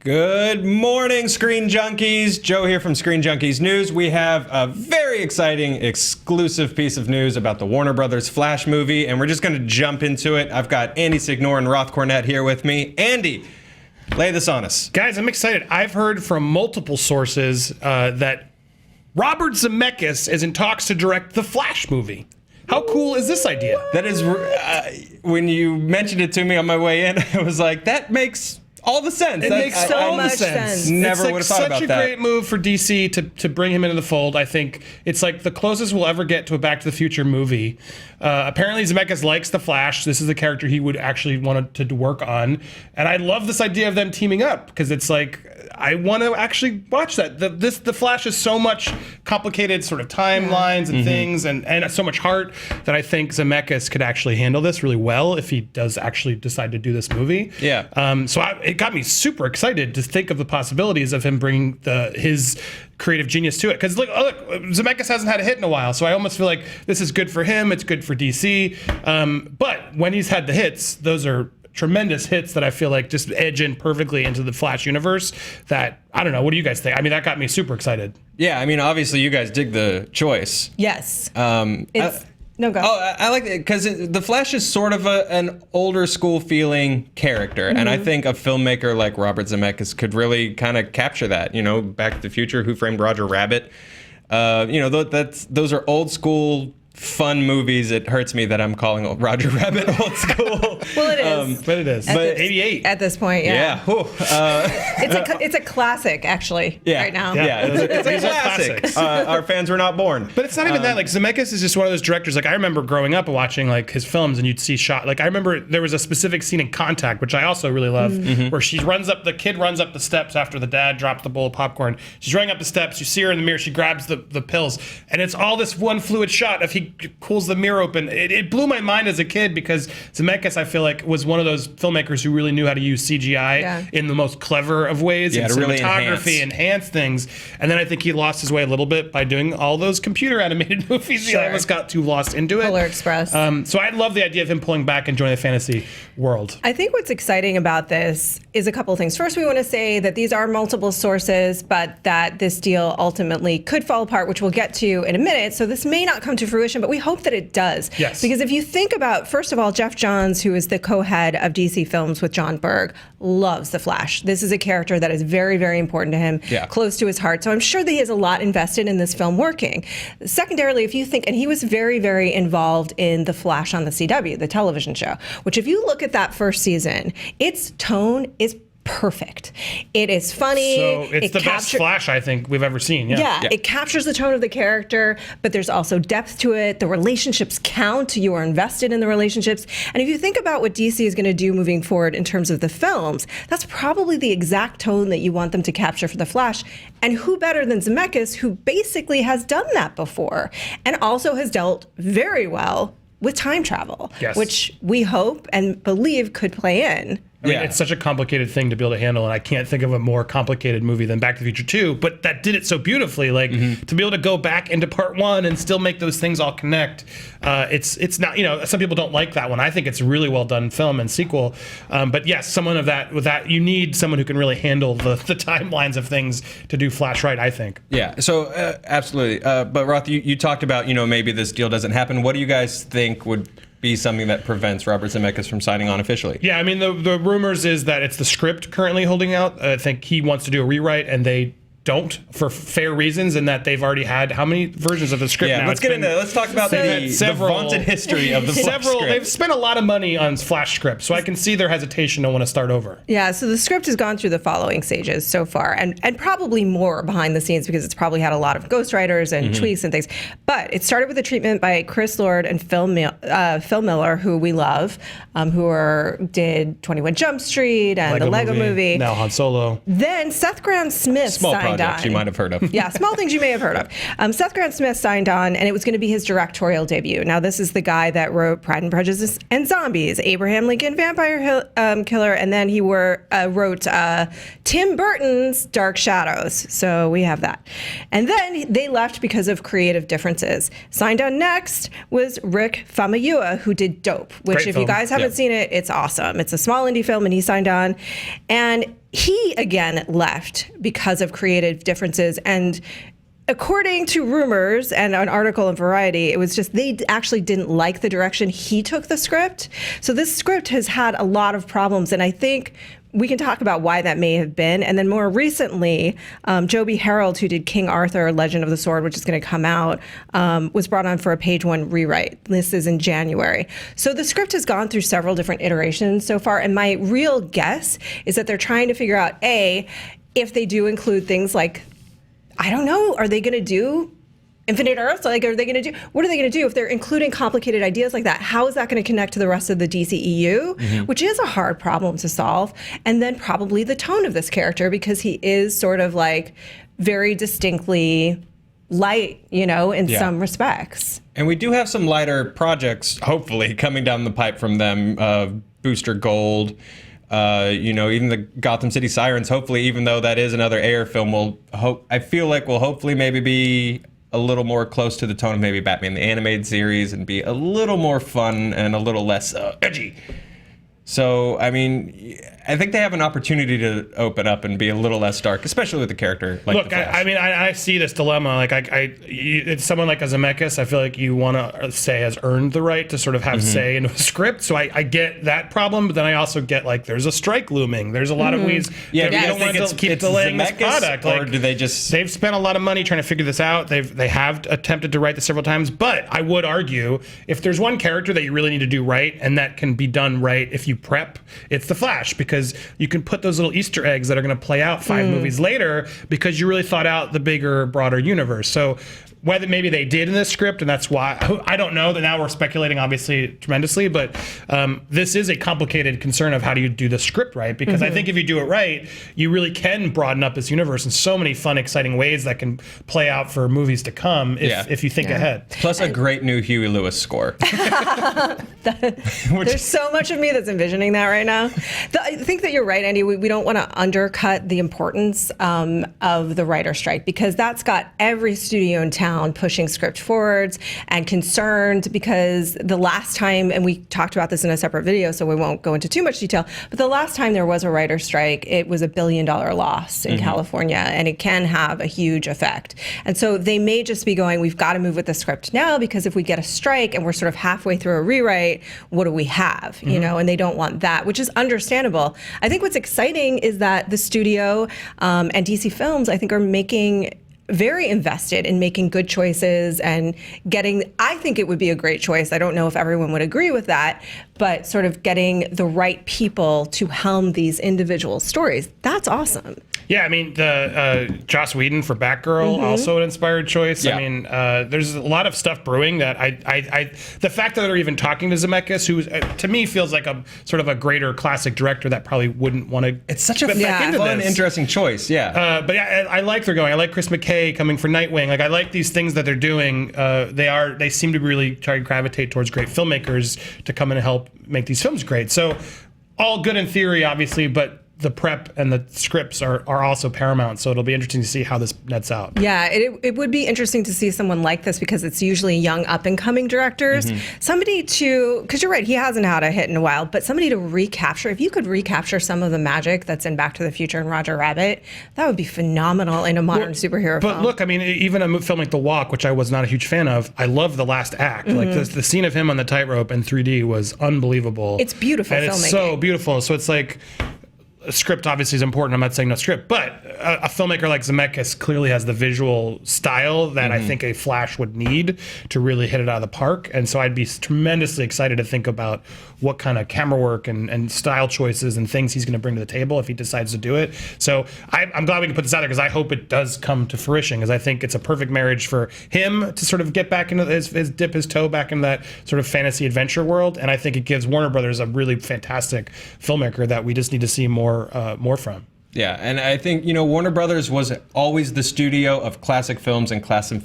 Good morning, Screen Junkies. Joe here from Screen Junkies News. We have a very exciting exclusive piece of news about the Warner Brothers Flash movie, and we're just going to jump into it. I've got Andy Signor and Roth Cornett here with me. Andy, lay this on us. Guys, I'm excited. I've heard from multiple sources that Robert Zemeckis is in talks to direct the Flash movie. How cool is this idea? That is, when you mentioned it to me on my way in, I was like, that makes all the sense. It makes so much sense. Never would have thought about that. It's such a great move for DC to bring him into the fold. I think it's like the closest we'll ever get to a Back to the Future movie. Apparently Zemeckis likes the Flash. This is the character he would actually want to work on. And I love this idea of them teaming up because it's like, I want to actually watch that. The Flash is so much complicated sort of timelines and things and so much heart that I think Zemeckis could actually handle this really well if he does actually decide to do this movie. Yeah. It got me super excited to think of the possibilities of him bringing his creative genius to it. Because look, Zemeckis hasn't had a hit in a while, so I almost feel like this is good for him. It's good for DC. But when he's had the hits, those are tremendous hits that I feel like just edge in perfectly into the Flash universe. That, I don't know, what do you guys think? I mean, that got me super excited. Yeah, I mean, obviously you guys dig the choice. Yes. No, go. Oh, I like it because the Flash is sort of an older school feeling character, and I think a filmmaker like Robert Zemeckis could really kind of capture that. You know, Back to the Future, Who Framed Roger Rabbit. Those are old school fun movies. It hurts me that I'm calling Roger Rabbit old school. Well, it is. But it is. But 88. At this point, yeah. It's a classic, actually, right now. Yeah, it's a classic. Our fans were not born. But it's not even that. Like, Zemeckis is just one of those directors. Like, I remember growing up and watching, like, his films, and you'd see shot. Like, I remember there was a specific scene in Contact, which I also really love, where the kid runs up the steps after the dad drops the bowl of popcorn. She's running up the steps. You see her in the mirror. She grabs the pills. And it's all this one fluid shot of he pulls the mirror open. It blew my mind as a kid because Zemeckis, I feel like, was one of those filmmakers who really knew how to use CGI in the most clever of ways, and cinematography, really enhance things. And then I think he lost his way a little bit by doing all those computer animated movies. He almost got too lost into it. Polar Express. So I love the idea of him pulling back and joining the fantasy world. I think what's exciting about this is a couple of things. First, we want to say that these are multiple sources, but that this deal ultimately could fall apart, which we'll get to in a minute. So this may not come to fruition, but we hope that it does. Yes. Because if you think about, first of all, Jeff Johns, who is the co-head of DC Films with John Berg, loves The Flash. This is a character that is very, very important to him, close to his heart. So I'm sure that he has a lot invested in this film working. Secondarily, if you think, and he was very, very involved in The Flash on the CW, the television show, which if you look at that first season, its tone is perfect. It is funny. So it's the best Flash I think we've ever seen. Yeah, it captures the tone of the character, but there's also depth to it. The relationships count. You are invested in the relationships. And if you think about what DC is going to do moving forward in terms of the films, that's probably the exact tone that you want them to capture for the Flash. And who better than Zemeckis, who basically has done that before and also has dealt very well with time travel, which we hope and believe could play in. I mean, it's such a complicated thing to be able to handle, and I can't think of a more complicated movie than Back to the Future 2, but that did it so beautifully. Like, to be able to go back into part one and still make those things all connect, it's not, some people don't like that one. I think it's a really well done film and sequel. But yes, someone with that, you need someone who can really handle the timelines of things to do Flash right, I think. Yeah, so absolutely. But Roth, you talked about, maybe this deal doesn't happen. What do you guys think would be something that prevents Robert Zemeckis from signing on officially? Yeah, I mean, the rumors is that it's the script currently holding out. I think he wants to do a rewrite, and they don't, for fair reasons, in that they've already had how many versions of the script now? Let's talk about the vaunted history of the Flash script. They've spent a lot of money on Flash scripts, so I can see their hesitation to want to start over. Yeah, so the script has gone through the following stages so far, and probably more behind the scenes because it's probably had a lot of ghostwriters and tweaks and things. But it started with a treatment by Chris Lord and Phil Miller, who we love, who did 21 Jump Street and the Lego movie. Now Han Solo. Then Seth Grahame-Smith signed on. You might have heard of. Yeah, small things you may have heard of. Seth Grahame-Smith signed on, and it was going to be his directorial debut. Now, this is the guy that wrote Pride and Prejudice and Zombies, Abraham Lincoln Vampire Killer, and then he wrote Tim Burton's Dark Shadows. So we have that. And then they left because of creative differences. Signed on next was Rick Famuyiwa, who did Dope, which if you guys haven't seen it, it's awesome. It's a small indie film, and he signed on. And he, again, left because of creative differences. And according to rumors and an article in Variety, it was just they actually didn't like the direction he took the script. So this script has had a lot of problems. And I think we can talk about why that may have been. And then more recently, Joby Harold, who did King Arthur, Legend of the Sword, which is going to come out, was brought on for a page 1 rewrite. This is in January. So the script has gone through several different iterations so far. And my real guess is that they're trying to figure out, A, if they do include things like, I don't know, are they going to do Infinite Earths? Like, are they going to do, what are they going to do if they're including complicated ideas like that? How is that going to connect to the rest of the DCEU, which is a hard problem to solve? And then probably the tone of this character, because he is sort of like very distinctly light, in some respects. And we do have some lighter projects, hopefully, coming down the pipe from them. Booster Gold, even the Gotham City Sirens, hopefully, even though that is another Ayer film, I feel like will hopefully maybe be a little more close to the tone of maybe Batman the Animated Series and be a little more fun and a little less edgy. So, I mean, I think they have an opportunity to open up and be a little less dark, especially with the character like Look, the Flash. I see this dilemma. Like, it's someone like a Zemeckis, I feel like you want to say has earned the right to sort of have say in a script. So I get that problem, but then I also get, like, there's a strike looming. There's a lot of ways that we don't want to keep delaying this product. Or do they just... They've spent a lot of money trying to figure this out. They have attempted to write this several times, but I would argue if there's one character that you really need to do right, and that can be done right if you prep, it's the Flash, because you can put those little Easter eggs that are going to play out 5 movies later because you really thought out the bigger, broader universe. So whether maybe they did in this script, and that's why, I don't know, that now we're speculating obviously tremendously, but this is a complicated concern of how do you do the script right, because I think if you do it right, you really can broaden up this universe in so many fun, exciting ways that can play out for movies to come if you think ahead. Plus a great new Huey Lewis score. There's so much of me that's envisioning that right now. I think that you're right, Andy. We don't want to undercut the importance of the writer strike, because that's got every studio in town pushing script forwards and concerned, because the last time, and we talked about this in a separate video, so we won't go into too much detail, but the last time there was a writer strike, it was $1 billion loss in California, and it can have a huge effect. And so they may just be going, we've got to move with the script now, because if we get a strike and we're sort of halfway through a rewrite, what do we have? And they don't want that, which is understandable. I think what's exciting is that the studio and DC Films, I think, are making very invested in making good choices and getting, I think it would be a great choice. I don't know if everyone would agree with that, but sort of getting the right people to helm these individual stories. That's awesome. Yeah, I mean, the Joss Whedon for Batgirl, also an inspired choice. Yeah. I mean, there's a lot of stuff brewing that the fact that they're even talking to Zemeckis, who to me feels like a sort of a greater classic director that probably wouldn't want to. It's such a fun, interesting choice. Yeah. But yeah, I like they're going. I like Chris McKay coming for Nightwing. Like, I like these things that they're doing. They seem to really try to gravitate towards great filmmakers to come in and help make these films great. So all good in theory, obviously, but the prep and the scripts are also paramount, so it'll be interesting to see how this nets out. Yeah, it would be interesting to see someone like this, because it's usually young up-and-coming directors. Somebody to, because you're right, he hasn't had a hit in a while, but somebody to recapture, if you could recapture some of the magic that's in Back to the Future and Roger Rabbit, that would be phenomenal in a modern superhero film. But look, I mean, even a film like The Walk, which I was not a huge fan of, I love the last act. Like, the scene of him on the tightrope in 3D was unbelievable. It's beautiful filmmaking. It's so beautiful. So it's like, a script obviously is important. I'm not saying no script, but a filmmaker like Zemeckis clearly has the visual style that I think a Flash would need to really hit it out of the park. And so I'd be tremendously excited to think about what kind of camera work and style choices and things he's going to bring to the table if he decides to do it. So I'm glad we can put this out there, because I hope it does come to fruition, because I think it's a perfect marriage for him to sort of get back into dip his toe back into that sort of fantasy adventure world. And I think it gives Warner Brothers a really fantastic filmmaker that we just need to see more from. Yeah, and I think, Warner Brothers was always the studio of classic films and classic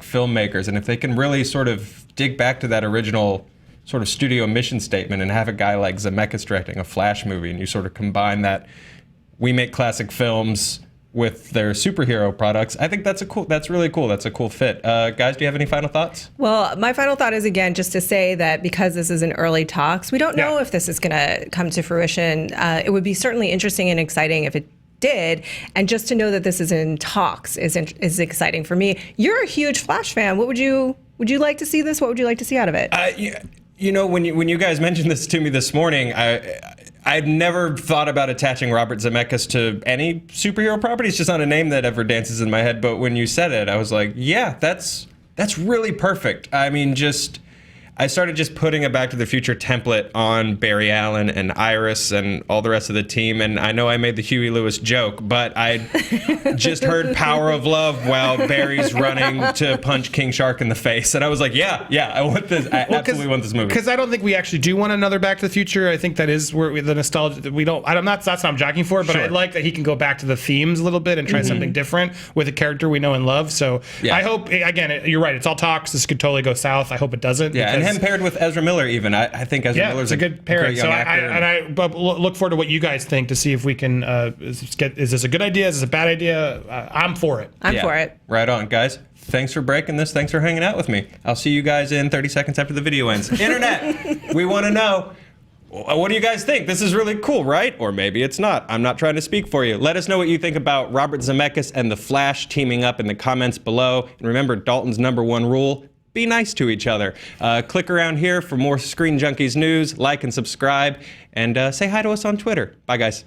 filmmakers, and if they can really sort of dig back to that original sort of studio mission statement and have a guy like Zemeckis directing a Flash movie, and you sort of combine that, we make classic films, with their superhero products. I think that's really cool. That's a cool fit. Guys, do you have any final thoughts? Well, my final thought is, again, just to say that because this is in early talks, we don't know if this is going to come to fruition. It would be certainly interesting and exciting if it did, and just to know that this is in talks is exciting for me. You're a huge Flash fan. Would you like to see this? What would you like to see out of it? You know, when you guys mentioned this to me this morning, I'd never thought about attaching Robert Zemeckis to any superhero property. It's just not a name that ever dances in my head. But when you said it, I was like, yeah, that's really perfect. I mean, I started just putting a Back to the Future template on Barry Allen and Iris and all the rest of the team. And I know I made the Huey Lewis joke, but I just heard Power of Love while Barry's running to punch King Shark in the face. And I was like, yeah, I want this. I absolutely want this movie. Because I don't think we actually do want another Back to the Future. I think that is where the nostalgia that we don't. That's not what I'm jockeying for, but sure. I like that he can go back to the themes a little bit and try something different with a character we know and love. So I hope, again, you're right. It's all talks. This could totally go south. I hope it doesn't. Yeah, and him paired with Ezra Miller, even. I think Ezra Miller's a good pairing. So I look forward to what you guys think to see if we can. Is this a good idea? Is this a bad idea? I'm for it. I'm for it. Right on, guys. Thanks for breaking this. Thanks for hanging out with me. I'll see you guys in 30 seconds after the video ends. Internet, we want to know. What do you guys think? This is really cool, right? Or maybe it's not. I'm not trying to speak for you. Let us know what you think about Robert Zemeckis and The Flash teaming up in the comments below. And remember Dalton's #1 rule. Be nice to each other. Click around here for more Screen Junkies news, like and subscribe, and say hi to us on Twitter. Bye, guys.